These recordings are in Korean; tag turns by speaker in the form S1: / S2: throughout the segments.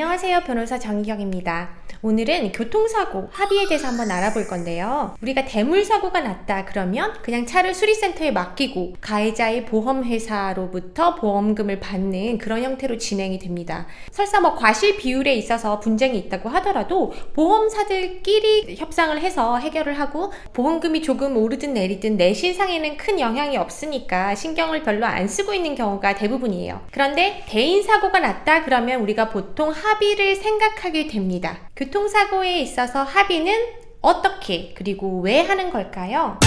S1: 안녕하세요. 변호사 정희경입니다. 오늘은 교통사고 합의에 대해서 한번 알아볼 건데요. 우리가 대물사고가 났다 그러면 그냥 차를 수리센터에 맡기고 가해자의 보험회사로부터 보험금을 받는 그런 형태로 진행이 됩니다. 설사 과실 비율에 있어서 분쟁이 있다고 하더라도 보험사들끼리 협상을 해서 해결을 하고 합의금이 조금 오르든 내리든 내 신상에는 큰 영향이 없으니까 신경을 별로 안 쓰고 있는 경우가 대부분이에요. 그런데 대인사고가 났다 그러면 우리가 보통 합의를 생각하게 됩니다. 교통사고에 있어서 합의는 어떻게 그리고 왜 하는 걸까요?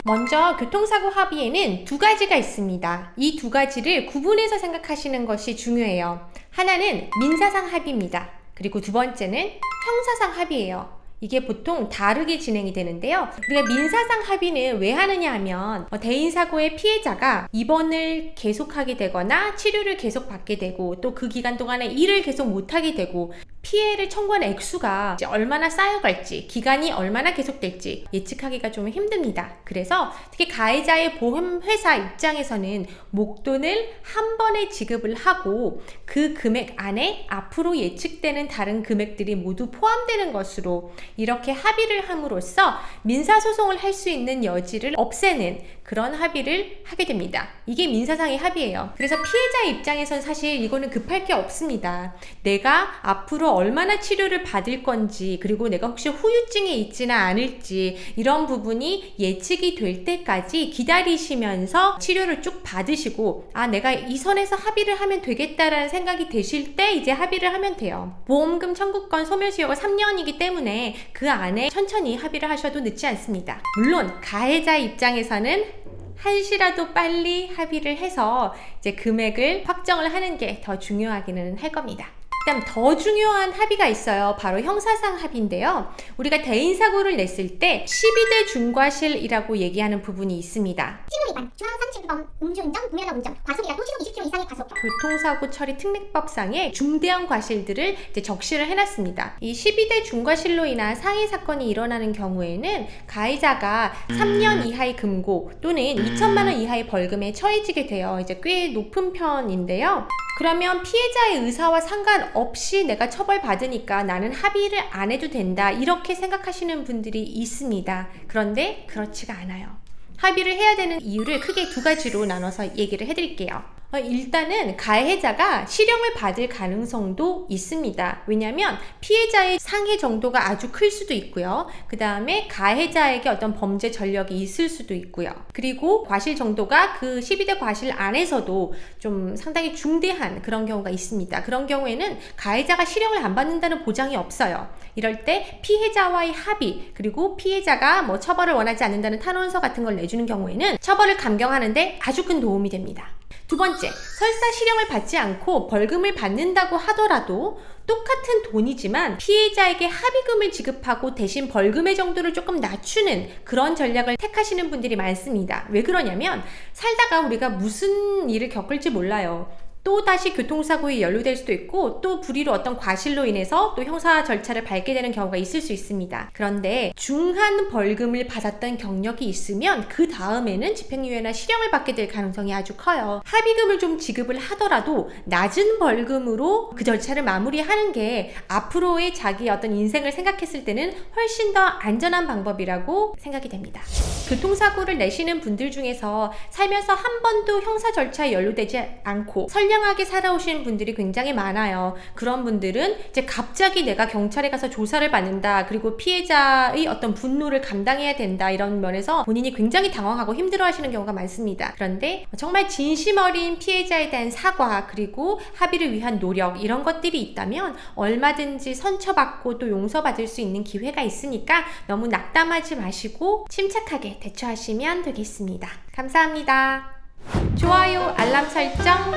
S1: 먼저 교통사고 합의에는 두 가지가 있습니다. 이 두 가지를 구분해서 생각하시는 것이 중요해요. 하나는 민사상 합의입니다. 그리고 두 번째는 형사상 합의예요. 이게 보통 다르게 진행이 되는데요. 우리가 민사상 합의는 왜 하느냐 하면 대인사고의 피해자가 입원을 계속하게 되거나 치료를 계속 받게 되고 또 그 기간 동안에 일을 계속 못하게 되고 피해를 청구한 액수가 얼마나 쌓여갈지, 기간이 얼마나 계속될지 예측하기가 좀 힘듭니다. 그래서 특히 가해자의 보험회사 입장에서는 목돈을 한 번에 지급을 하고 그 금액 안에 앞으로 예측되는 다른 금액들이 모두 포함되는 것으로 이렇게 합의를 함으로써 민사소송을 할 수 있는 여지를 없애는 그런 합의를 하게 됩니다. 이게 민사상의 합의예요. 그래서 피해자 입장에선 사실 이거는 급할 게 없습니다. 내가 앞으로 얼마나 치료를 받을 건지 그리고 내가 혹시 후유증이 있지는 않을지 이런 부분이 예측이 될 때까지 기다리시면서 치료를 쭉 받으시고 내가 이 선에서 합의를 하면 되겠다라는 생각이 드실 때 이제 합의를 하면 돼요. 보험금 청구권 소멸시효가 3년이기 때문에 그 안에 천천히 합의를 하셔도 늦지 않습니다. 물론 가해자 입장에서는 한시라도 빨리 합의를 해서 이제 금액을 확정을 하는 게 더 중요하기는 할 겁니다. 그다음 더 중요한 합의가 있어요. 바로 형사상 합의인데요. 우리가 대인사고를 냈을 때 12대 중과실이라고 얘기하는 부분이 있습니다.
S2: 신호위반, 중앙상칠범, 음주운전, 무면허 운전, 과속이라도 시속 20km 이상의 과속.
S1: 교통사고 처리 특례법상의 중대형 과실들을 이제 적시를 해놨습니다. 이 12대 중과실로 인한 상해 사건이 일어나는 경우에는 가해자가 3년 이하의 금고 또는 2천만 원 이하의 벌금에 처해지게 돼요. 이제 꽤 높은 편인데요. 그러면 피해자의 의사와 상관없이 내가 처벌받으니까 나는 합의를 안 해도 된다 이렇게 생각하시는 분들이 있습니다. 그런데 그렇지가 않아요. 합의를 해야 되는 이유를 크게 두 가지로 나눠서 얘기를 해드릴게요. 일단은 가해자가 실형을 받을 가능성도 있습니다. 왜냐하면 피해자의 상해 정도가 아주 클 수도 있고요. 그 다음에 가해자에게 어떤 범죄 전력이 있을 수도 있고요. 그리고 과실 정도가 그 12대 과실 안에서도 좀 상당히 중대한 그런 경우가 있습니다. 그런 경우에는 가해자가 실형을 안 받는다는 보장이 없어요. 이럴 때 피해자와의 합의 그리고 피해자가 처벌을 원하지 않는다는 탄원서 같은 걸 내주는 경우에는 처벌을 감경하는데 아주 큰 도움이 됩니다. 두 번째, 설사 실형을 받지 않고 벌금을 받는다고 하더라도 똑같은 돈이지만 피해자에게 합의금을 지급하고 대신 벌금의 정도를 조금 낮추는 그런 전략을 택하시는 분들이 많습니다. 왜 그러냐면 살다가 우리가 무슨 일을 겪을지 몰라요. 또 다시 교통사고에 연루될 수도 있고 또 불의로 어떤 과실로 인해서 또 형사 절차를 밟게 되는 경우가 있을 수 있습니다. 그런데 중한 벌금을 받았던 경력이 있으면 그 다음에는 집행유예나 실형을 받게 될 가능성이 아주 커요. 합의금을 좀 지급을 하더라도 낮은 벌금으로 그 절차를 마무리하는 게 앞으로의 자기 어떤 인생을 생각했을 때는 훨씬 더 안전한 방법이라고 생각이 됩니다. 교통사고를 내시는 분들 중에서 살면서 한 번도 형사 절차에 연루되지 않고 선량하게 살아오시는 분들이 굉장히 많아요. 그런 분들은 이제 갑자기 내가 경찰에 가서 조사를 받는다 그리고 피해자의 어떤 분노를 감당해야 된다 이런 면에서 본인이 굉장히 당황하고 힘들어하시는 경우가 많습니다. 그런데 정말 진심 어린 피해자에 대한 사과 그리고 합의를 위한 노력 이런 것들이 있다면 얼마든지 선처받고 또 용서받을 수 있는 기회가 있으니까 너무 낙담하지 마시고 침착하게 대처하시면 되겠습니다. 감사합니다. 좋아요, 알람 설정